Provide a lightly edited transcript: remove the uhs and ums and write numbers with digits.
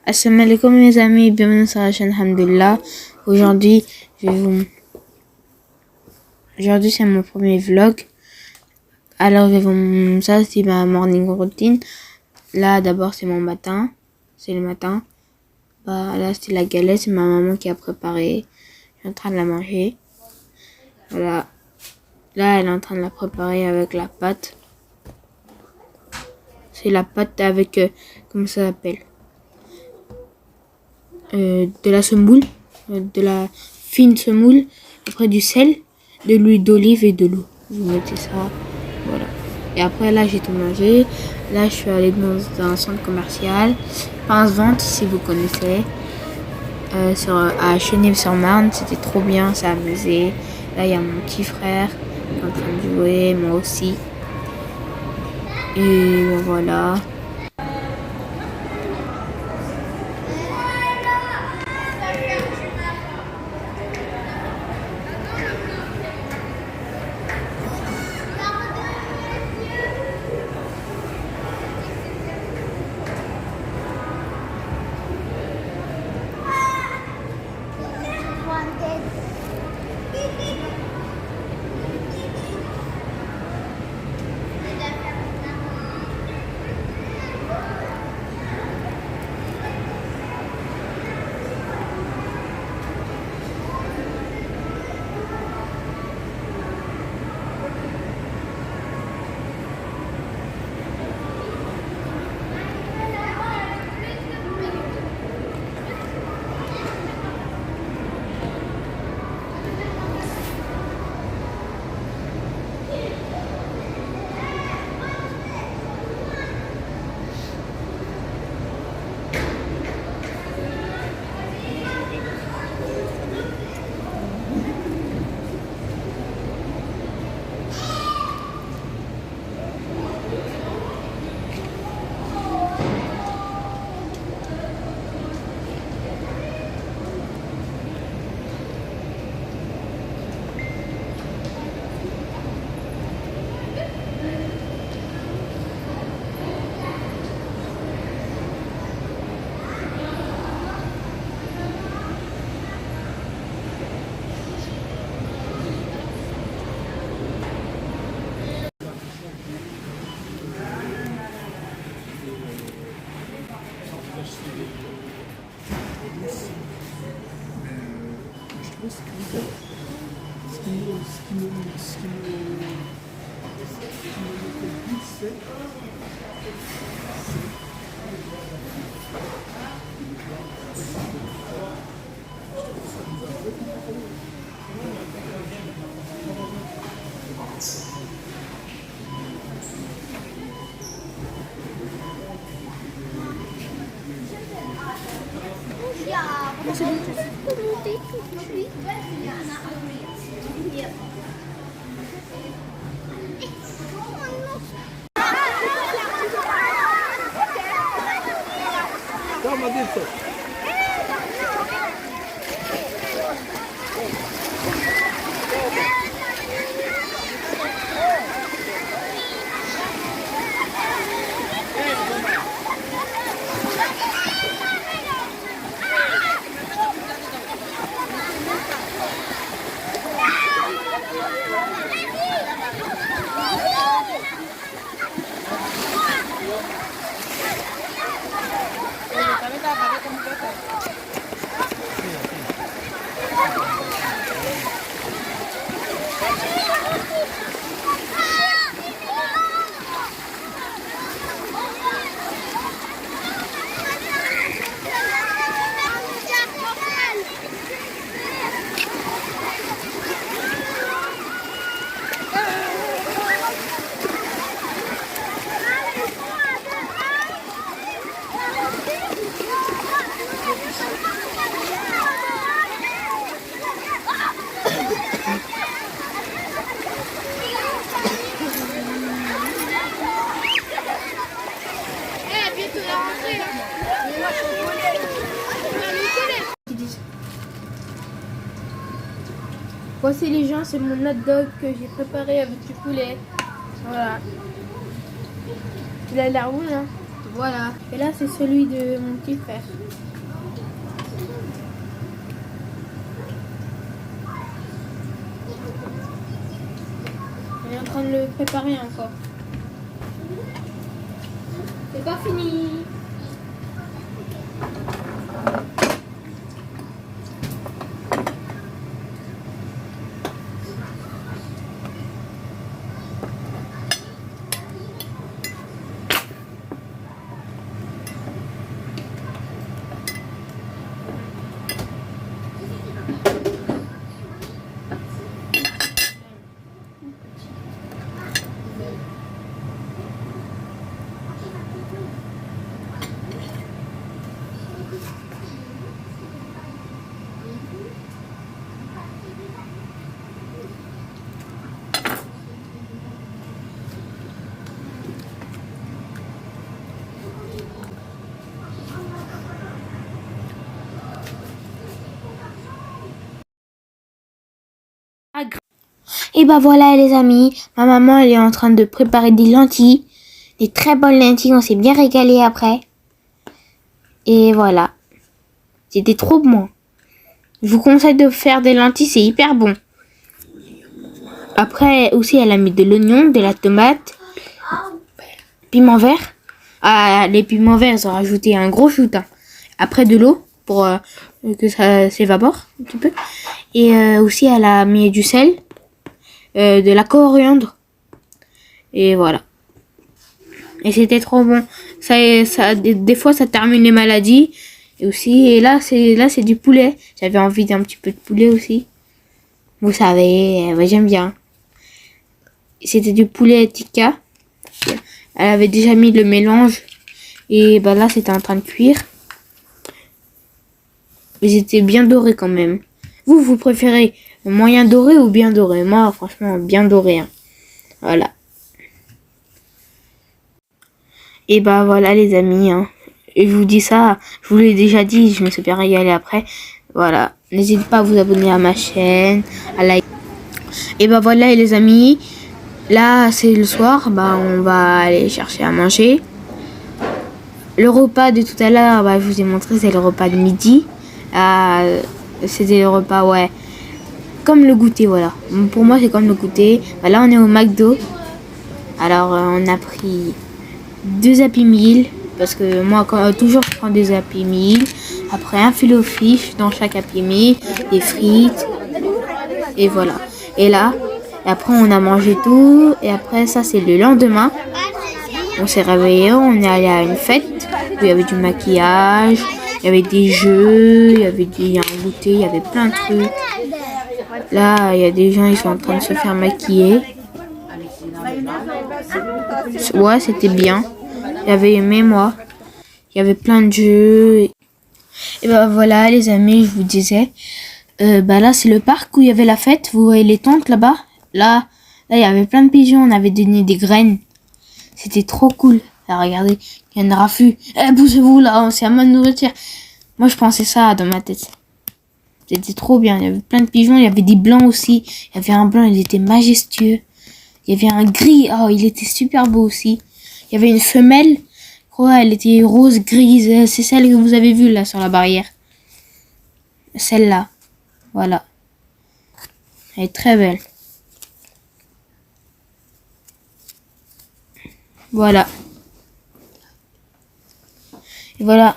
Assalamu alaikum mes amis, bienvenue sur la chaîne Alhamdulillah. Aujourd'hui, Aujourd'hui c'est mon premier vlog. Alors ça c'est ma morning routine. Là d'abord c'est mon matin, c'est le matin. Là c'est la galette, c'est ma maman qui a préparé. Je suis en train de la manger. Voilà. Là elle est en train de la préparer avec la pâte. C'est la pâte avec, comment ça s'appelle, de la semoule, de la fine semoule, après du sel, de l'huile d'olive et de l'eau. Vous mettez ça, voilà. Et après là j'ai tout mangé. Là je suis allée dans un centre commercial, Pince-Vente si vous connaissez, à Chenève-sur-Marne. C'était trop bien, ça amusé. Là il y a mon petit frère qui est en train de jouer, moi aussi. Et voilà. Voici les gens, c'est mon hot dog que j'ai préparé avec du poulet. Voilà. Il a l'air bon, hein. Voilà. Et là, c'est celui de mon petit frère. On est en train de le préparer encore. C'est pas fini. Et bah voilà les amis, ma maman elle est en train de préparer des lentilles, des très bonnes lentilles, on s'est bien régalé après. Et voilà, c'était trop bon. Je vous conseille de faire des lentilles, c'est hyper bon. Après aussi elle a mis de l'oignon, de la tomate, piment vert. Ah, les piments verts ils ont rajouté un gros shoot. Après de l'eau pour que ça s'évapore un petit peu. Et aussi elle a mis du sel. De la coriandre et voilà, et c'était trop bon. Ça des fois ça termine les maladies. Et aussi, et là c'est du poulet, j'avais envie d'un petit peu de poulet aussi, vous savez, j'aime bien. C'était du poulet tikka, elle avait déjà mis le mélange et bah là c'était en train de cuire, mais c'était bien doré quand même. Vous préférez moyen doré ou bien doré? Moi, franchement, bien doré. Hein. Voilà. Et bah voilà les amis. Hein. Et je vous dis ça, je vous l'ai déjà dit, je me suis bien régalé après. Voilà. N'hésitez pas à vous abonner à ma chaîne, à liker. Et bah voilà les amis. Là, c'est le soir. Bah on va aller chercher à manger. Le repas de tout à l'heure, bah, je vous ai montré, c'est le repas de midi. C'était le repas, ouais. Comme le goûter, voilà. Pour moi, c'est comme le goûter. Bah, là, on est au McDo. Alors, on a pris 2 Happy Meal. Parce que moi, toujours, je prends des Happy Meal. Après, un filet au fish dans chaque Happy Meal. Des frites. Et voilà. Et là, et après, on a mangé tout. Et après, ça, c'est le lendemain. On s'est réveillé, on est allé à une fête. Où il y avait du maquillage. Il y avait des jeux. Il y avait un goûter. Il y avait plein de trucs. Là, il y a des gens, ils sont en train de se faire maquiller. Ouais, c'était bien. J'avais aimé, moi. Il y avait plein de jeux. Et bah voilà, les amis, je vous disais. Bah là, c'est le parc où il y avait la fête. Vous voyez les tentes là-bas? Là, il y avait plein de pigeons. On avait donné des graines. C'était trop cool. Là, regardez, il y a une raffue. Bougez-vous là, c'est à moi de nourriture. Moi, je pensais ça dans ma tête. C'était trop bien. Il y avait plein de pigeons. Il y avait des blancs aussi. Il y avait un blanc, il était majestueux. Il y avait un gris. Oh, il était super beau aussi. Il y avait une femelle. Oh, elle était rose, grise. C'est celle que vous avez vue là sur la barrière. Celle-là. Voilà. Elle est très belle. Voilà. Et voilà.